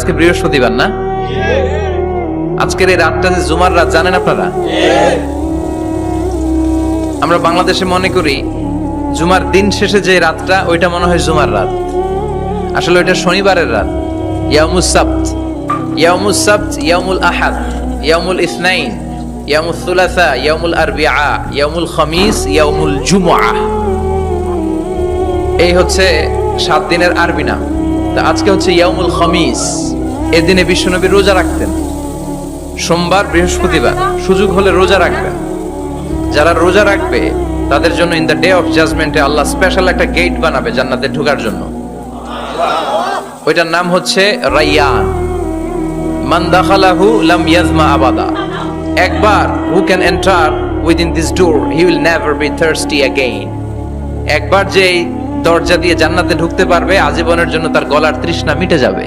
আজকে বৃহস্পতিবার না? আজকের এই রাতটা যে জুমার রাত, জানেন আপনারা? আমরা বাংলাদেশে মনে করি জুমার দিন শেষে যে রাতটা, ওইটা মনে হয় জুমার রাত। আসলে ওইটা শনিবারের রাত। ইয়াউমুস সাবত, ইয়াউমুস সাবত, ইয়াউমুল আহাদ, ইয়াউমুল ইসনাইন, ইয়াউমুল সুলাসা, ইয়াউমুল আরবিআ, ইয়াউমুল খামিস, ইয়াউমুল জুমআ। এই হচ্ছে 7 দিনের আরবি নাম। তা আজকে হচ্ছে ইয়াউমুল খামিস। এদিনে বিশ্বনবী রোজা রাখতেন। সোমবার, বৃহস্পতিবার সুযোগ হলে রোজা রাখবেন। যারা রোজা রাখবে তাদের জন্য ইন দ্য ডে অফ জাজমেন্টে আল্লাহ স্পেশাল একটা গেট বানাবে জান্নাতে ঢোকার জন্য। ওইটার নাম হচ্ছে রাইয়ান। মান দাখালাহু লাম ইয়াজমা আবাদা। একবার who can enter within this door he will never be thirsty again. একবার যে দরজা দিয়ে জান্নাতে ঢুকতে পারবে, আজীবনের জন্য তার গলার তৃষ্ণা মিটে যাবে।